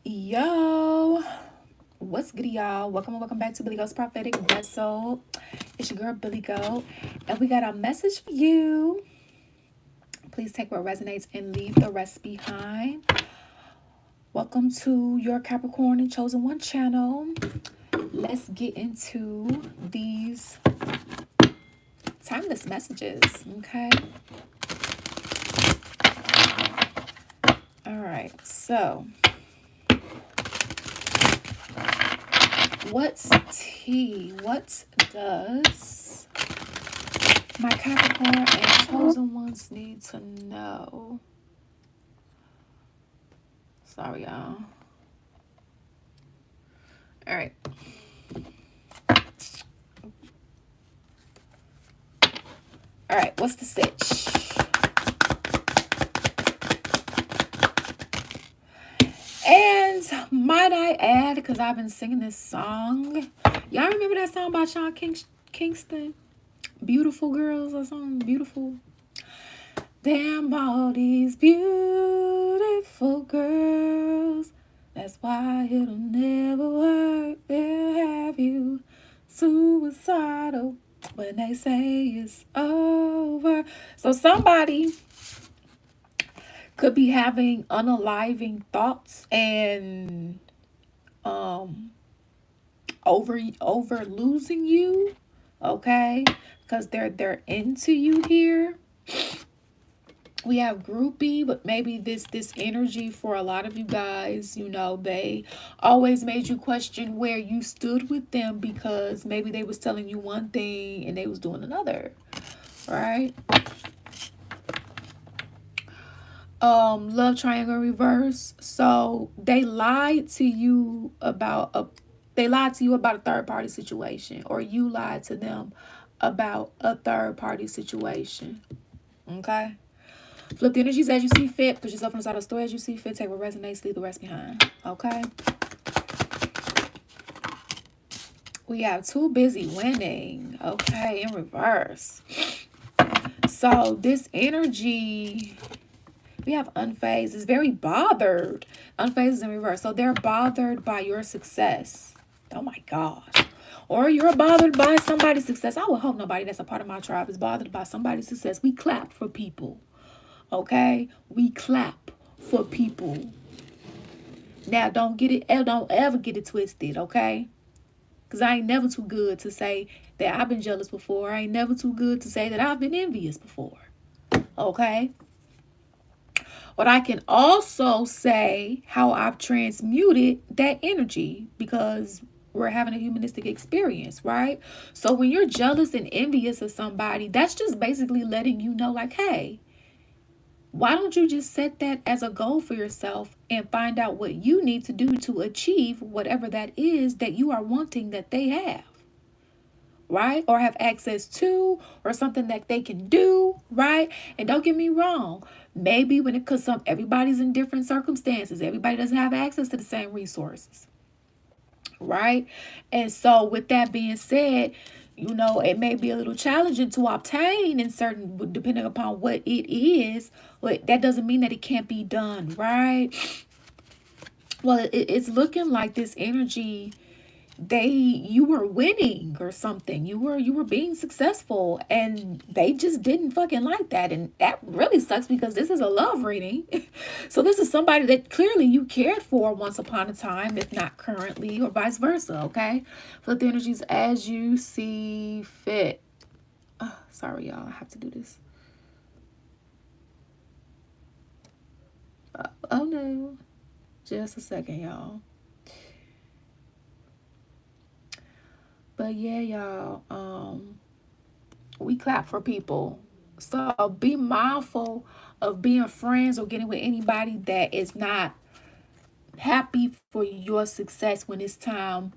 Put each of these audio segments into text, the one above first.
Yo, what's good, y'all? Welcome and welcome back to Billy Goat's Prophetic Vessel. It's your girl, Billy Goat, and we got a message for you. Please take what resonates and leave the rest behind. Welcome to your Capricorn and Chosen One channel. Let's get into these timeless messages, okay? All right, so what's tea? What does my Capricorn and Chosen Ones need to know? Sorry, y'all. All right. All right, what's the stitch? And might I add, because I've been singing this song. Y'all remember that song by Sean Kingston? Beautiful Girls or something? Beautiful. Damn, all these beautiful girls. That's why it'll never work. They'll have you suicidal when they say it's over. So somebody could be having unaliving thoughts and over losing you, okay? Because they're into you here. We have groupie, but maybe this energy for a lot of you guys, they always made you question where you stood with them because maybe they was telling you one thing and they was doing another, right? Love triangle reverse. So they lied to you about a third party situation, or you lied to them about a third party situation. Okay. Flip the energies as you see fit. Put yourself inside a story as you see fit. Take what resonates, leave the rest behind. Okay. We have too busy winning. Okay, in reverse. So this energy, we have unfazed. It's very bothered. Unfazed is in reverse. So they're bothered by your success. Oh my gosh. Or you're bothered by somebody's success. I would hope nobody that's a part of my tribe is bothered by somebody's success. We clap for people. Okay? We clap for people. Now, don't ever get it twisted, okay? Because I ain't never too good to say that I've been jealous before. I ain't never too good to say that I've been envious before. Okay? But I can also say how I've transmuted that energy because we're having a humanistic experience, right? So when you're jealous and envious of somebody, that's just basically letting you know, like, hey, why don't you just set that as a goal for yourself and find out what you need to do to achieve whatever that is that you are wanting that they have, right? Or have access to, or something that they can do, right? And don't get me wrong, maybe because everybody's in different circumstances, everybody doesn't have access to the same resources, right? And so with that being said, it may be a little challenging to obtain in certain, depending upon what it is, but that doesn't mean that it can't be done, right? Well, it's looking like this energy, you were winning or something. You were being successful, and they just didn't fucking like that. And that really sucks because this is a love reading. So this is somebody that clearly you cared for once upon a time, if not currently, or vice versa. Okay, flip the energies as you see fit. Sorry, y'all, I have to do this. Oh no, just a second, y'all. But yeah, y'all, we clap for people. So be mindful of being friends or getting with anybody that is not happy for your success when it's time,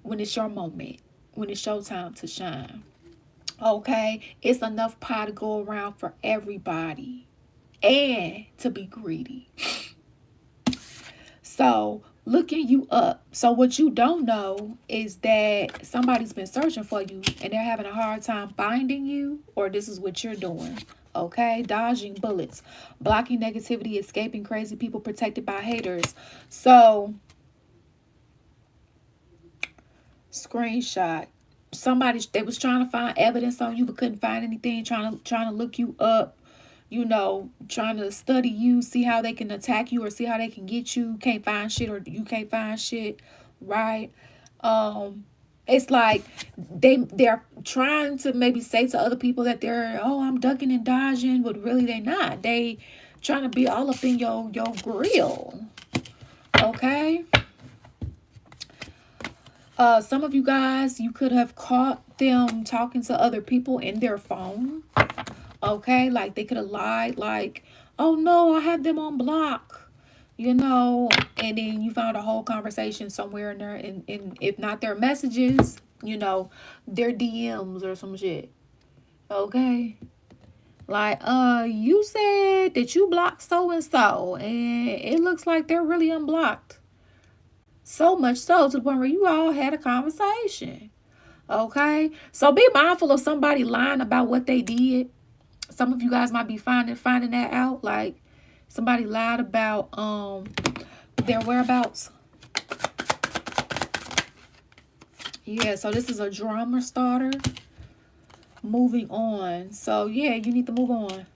when it's your moment, when it's your time to shine. Okay? It's enough pie to go around for everybody and to be greedy. So looking you up. So what you don't know is that somebody's been searching for you and they're having a hard time finding you, or this is what you're doing. Okay, dodging bullets, blocking negativity, escaping crazy people, protected by haters. So Screenshot. Somebody, they was trying to find evidence on you but couldn't find anything, trying to look you up, you know, trying to study you, see how they can attack you or see how they can get you. Can't find shit, or you can't find shit, right? It's like they're trying to maybe say to other people that they're, oh, I'm ducking and dodging, but really they're not. They trying to be all up in your grill. Okay. Some of you guys, you could have caught them talking to other people in their phone. Okay, like they could have lied, like, oh no, I have them on block, you know, and then you found a whole conversation somewhere in there, and if not their messages, you know, their DMs or some shit. Okay. Like, you said that you blocked so and so, and it looks like they're really unblocked. So much so to the point where you all had a conversation. Okay. So be mindful of somebody lying about what they did. Some of you guys might be finding that out. Like somebody lied about their whereabouts. Yeah, so this is a drama starter. Moving on. So yeah, you need to move on.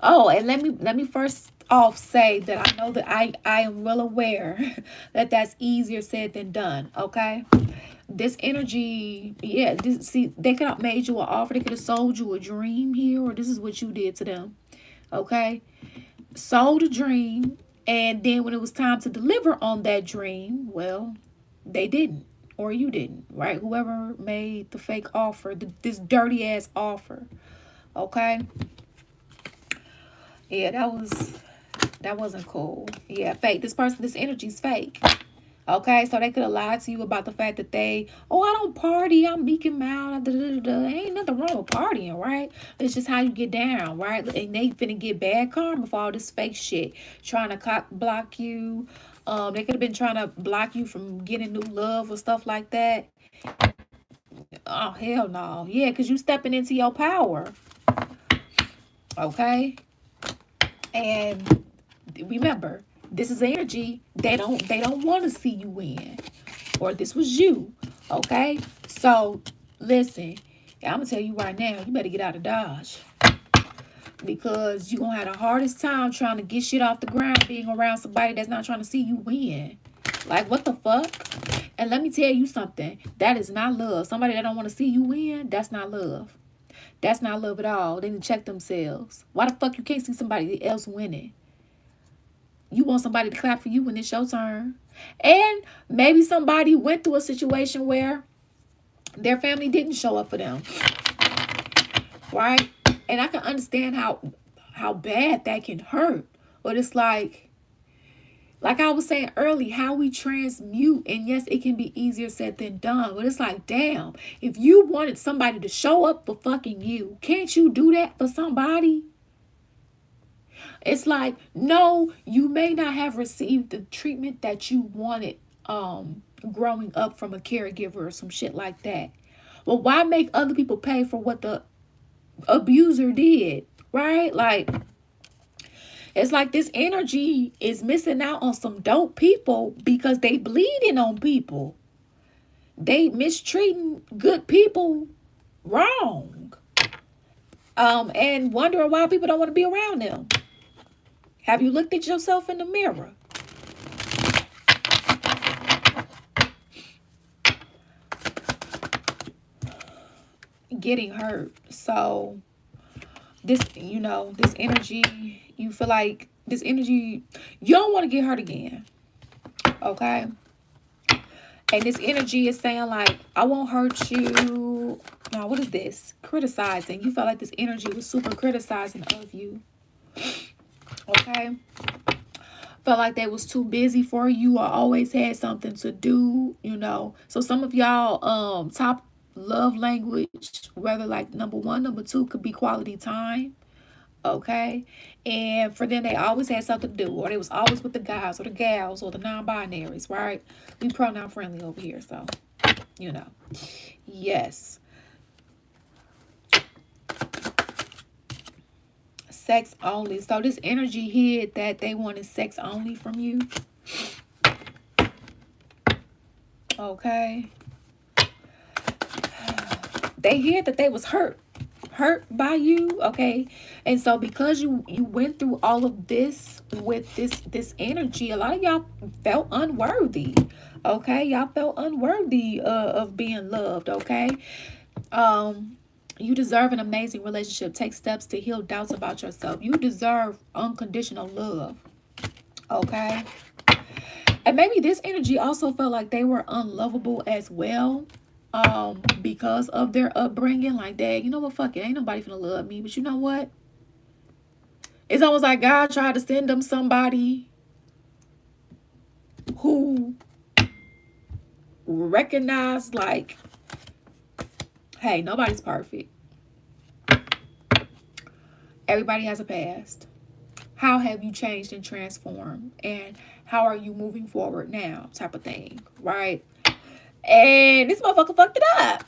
Oh, and let me first off say that I know that I am well aware that that's easier said than done. Okay. This energy, yeah, see, they could have made you an offer, they could have sold you a dream here, or this is what you did to them. Okay. Sold a dream, and then when it was time to deliver on that dream, well, they didn't, or you didn't, right? Whoever made the fake offer, this dirty ass offer. Okay. Yeah, that wasn't cool. Yeah, fake. This energy's fake. Okay, so they could have lied to you about the fact that oh, I don't party, I'm meek and mild. Ain't nothing wrong with partying, right? It's just how you get down, right? And they finna get bad karma for all this fake shit, trying to block you. They could have been trying to block you from getting new love or stuff like that. Oh, hell no. Yeah, because you stepping into your power. Okay? And remember, this is energy they don't want to see you win, or this was you. Okay, so listen, I'm gonna tell you right now, you better get out of Dodge, because you're gonna have the hardest time trying to get shit off the ground being around somebody that's not trying to see you win. Like, what the fuck? And let me tell you something, that is not love. Somebody that don't want to see you win, that's not love. That's not love at all. They need to check themselves. Why the fuck you can't see somebody else winning? You want somebody to clap for you when it's your turn. And maybe somebody went through a situation where their family didn't show up for them. Right? And I can understand how bad that can hurt. But it's like I was saying earlier, how we transmute. And yes, it can be easier said than done. But it's like, damn, if you wanted somebody to show up for fucking you, can't you do that for somebody? It's like, no, you may not have received the treatment that you wanted growing up from a caregiver or some shit like that. Well, why make other people pay for what the abuser did, right? Like, it's like this energy is missing out on some dope people because they bleeding on people. They mistreating good people wrong. And wondering why people don't want to be around them. Have you looked at yourself in the mirror? Getting hurt. So this energy, you feel like this energy, you don't want to get hurt again. Okay? And this energy is saying like, I won't hurt you. Now, what is this? Criticizing. You felt like this energy was super criticizing of you. Okay? Felt like they was too busy for you or always had something to do, So some of y'all top love language, whether like number 1, number 2, could be quality time. Okay? And for them, they always had something to do, or they was always with the guys or the gals or the non-binaries, right? We pronoun friendly over here, so yes. Sex only. So this energy here that they wanted sex only from you. Okay. They hear that they was hurt by you, okay? And so because you went through all of this with this energy, a lot of y'all felt unworthy, okay? Y'all felt unworthy of being loved, okay? You deserve an amazing relationship. Take steps to heal doubts about yourself. You deserve unconditional love, okay? And maybe this energy also felt like they were unlovable as well, because of their upbringing. Like, dad, you know what, fuck it, ain't nobody finna love me. But you know what, it's almost like God tried to send them somebody who recognized, like, hey, nobody's perfect. Everybody has a past. How have you changed and transformed, and how are you moving forward now, type of thing, right? And this motherfucker fucked it up.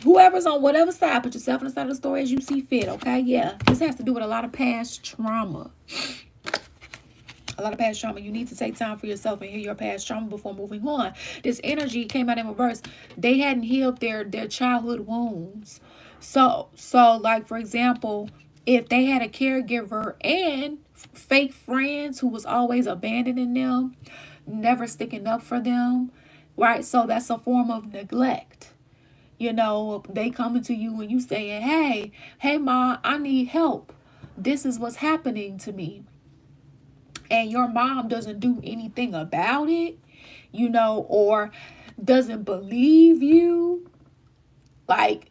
Whoever's on whatever side, put yourself on the side of the story as you see fit, okay? Yeah, this has to do with a lot of past trauma. A lot of past trauma. You need to take time for yourself and heal your past trauma before moving on. This energy came out in reverse. They hadn't healed their childhood wounds. So like, for example, if they had a caregiver and fake friends who was always abandoning them, never sticking up for them, right? So that's a form of neglect. You know, they coming to you and you saying, hey, Ma, I need help. This is what's happening to me. And your mom doesn't do anything about it, you know, or doesn't believe you. Like,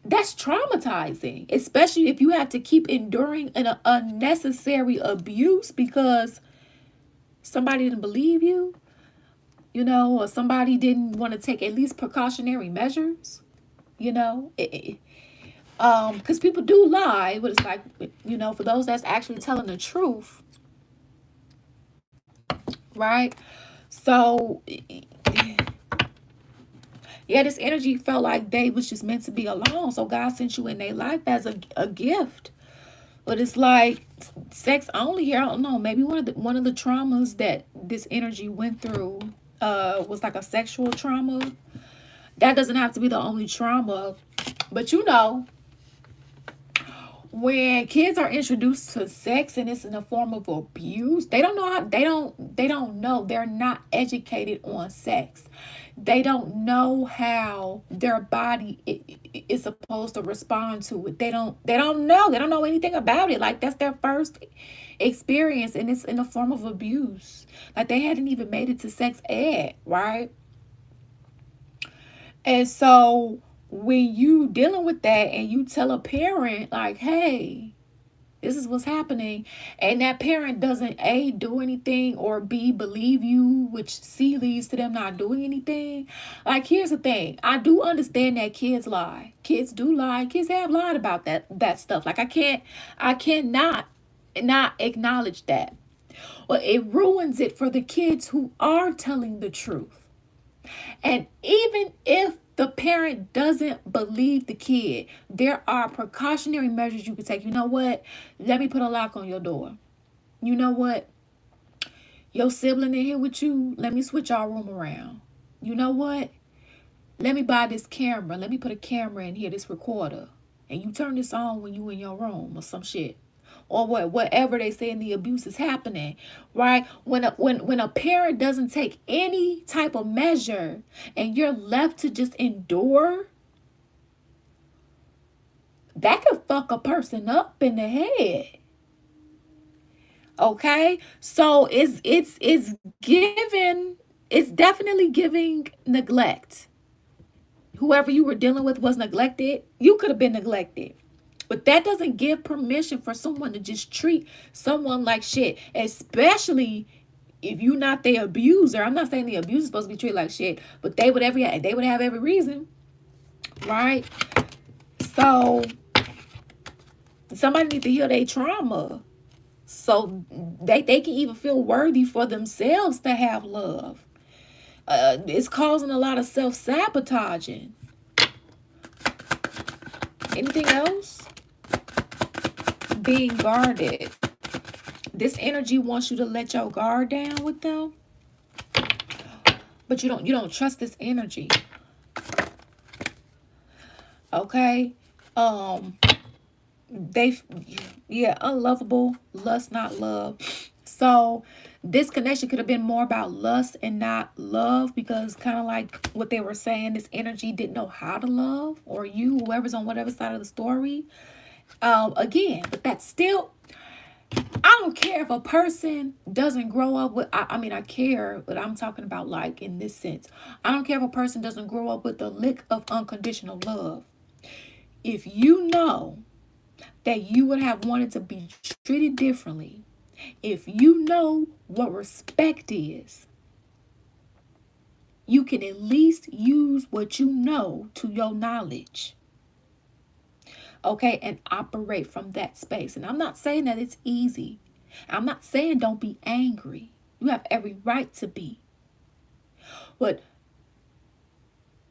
that's traumatizing, especially if you have to keep enduring an unnecessary abuse because somebody didn't believe you, you know, or somebody didn't want to take at least precautionary measures, you know. Because people do lie, but it's like, you know, for those that's actually telling the truth, right? So yeah, this energy felt like they was just meant to be alone. So God sent you in their life as a gift. But it's like sex only here. I don't know. Maybe one of the traumas that this energy went through was like a sexual trauma. That doesn't have to be the only trauma. But you know, when kids are introduced to sex and it's in a form of abuse, they don't know how, they don't know. They're not educated on sex. They don't know how their body is supposed to respond to it. They don't know anything about it. Like, that's their first experience, and it's in the form of abuse. Like, they hadn't even made it to sex ed, right? And so when you dealing with that and you tell a parent, like, hey, this is what's happening, and that parent doesn't A, do anything, or B, believe you, which C, leads to them not doing anything. Like, here's the thing. I do understand that kids lie. Kids do lie. Kids have lied about that stuff. Like, I cannot not acknowledge that. But it ruins it for the kids who are telling the truth. And even if the parent doesn't believe the kid, there are precautionary measures you can take. You know what? Let me put a lock on your door. You know what? Your sibling in here with you, let me switch our room around. You know what? Let me buy this camera. Let me put a camera in here, this recorder. And you turn this on when you in your room or some shit. Or whatever they say in the abuse is happening, right? When a parent doesn't take any type of measure and you're left to just endure, that could fuck a person up in the head. Okay, so it's definitely giving neglect. Whoever you were dealing with was neglected. You could have been neglected. But that doesn't give permission for someone to just treat someone like shit, especially if you're not the abuser. I'm not saying the abuser is supposed to be treated like shit, but they would have every reason, right? So somebody needs to heal their trauma so they can even feel worthy for themselves to have love. It's causing a lot of self-sabotaging. Anything else? Being guarded. This energy wants you to let your guard down with them, but you don't trust this energy. Okay. Um, they, yeah, unlovable, lust, not love. So this connection could have been more about lust and not love, because kind of like what they were saying, this energy didn't know how to love, or you, whoever's on whatever side of the story. Again, but that's still, I don't care if a person doesn't grow up with, I mean, I care, but I'm talking about like in this sense. I don't care if a person doesn't grow up with a lick of unconditional love. If you know that you would have wanted to be treated differently, if you know what respect is, you can at least use what you know to your knowledge. Okay, and operate from that space. And I'm not saying that it's easy. I'm not saying don't be angry. You have every right to be. But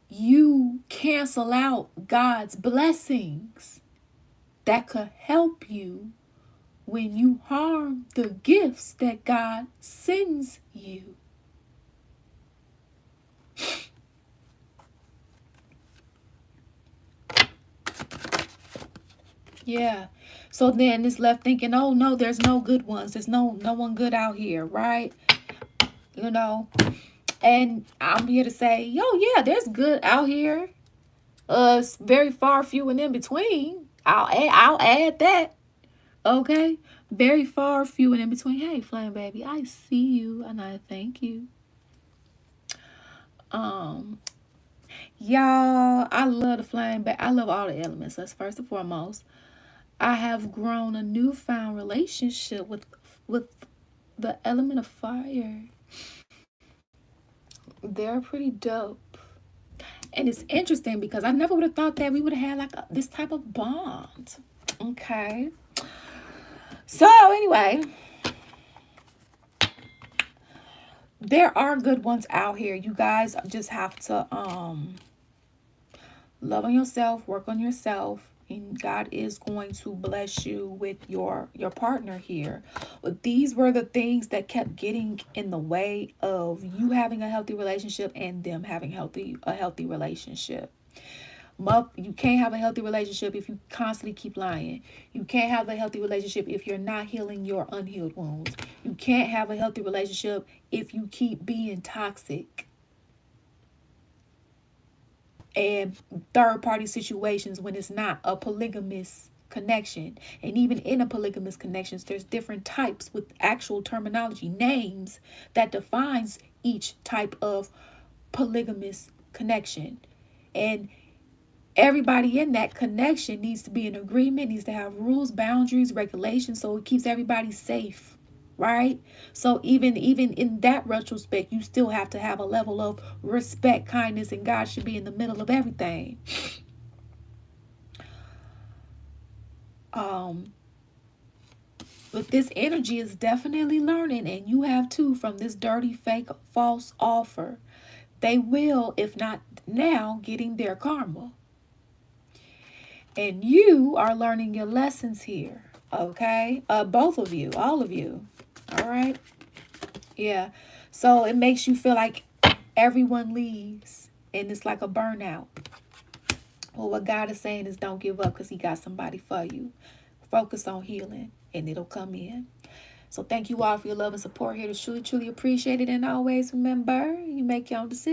you cancel out God's blessings that could help you when you harm the gifts that God sends you. Yeah. So then it's left thinking, oh no, there's no good ones. There's no one good out here, right? You know. And I'm here to say, yo, yeah, there's good out here. It's very far few and in between. I'll add that. Okay. Very far few and in between. Hey, Flame Baby, I see you and I thank you. Um, y'all, I love the Flame Baby. I love all the elements. That's first and foremost. I have grown a newfound relationship with the element of fire. They're pretty dope. And it's interesting because I never would have thought that we would have had like this type of bond. Okay. So anyway, there are good ones out here. You guys just have to love on yourself, work on yourself, and God is going to bless you with your partner here. But these were the things that kept getting in the way of you having a healthy relationship and them having a healthy relationship. You can't have a healthy relationship if you constantly keep lying. You can't have a healthy relationship if you're not healing your unhealed wounds. You can't have a healthy relationship if you keep being toxic and third party situations when it's not a polygamous connection. And even in a polygamous connections, there's different types with actual terminology, names that defines each type of polygamous connection. And everybody in that connection needs to be in agreement, needs to have rules, boundaries, regulations, so it keeps everybody safe, right? So even in that retrospect, you still have to have a level of respect, kindness, and God should be in the middle of everything. um but this energy is definitely learning, and you have too, from this dirty fake false offer. They will, if not now, getting their karma. And you are learning your lessons here. Okay, both of you, all of you. All right. Yeah. So it makes you feel like everyone leaves and it's like a burnout. Well, what God is saying is don't give up, because he got somebody for you. Focus on healing and it'll come in. So thank you all for your love and support here. To truly, truly appreciate it. And always remember, you make your own decisions.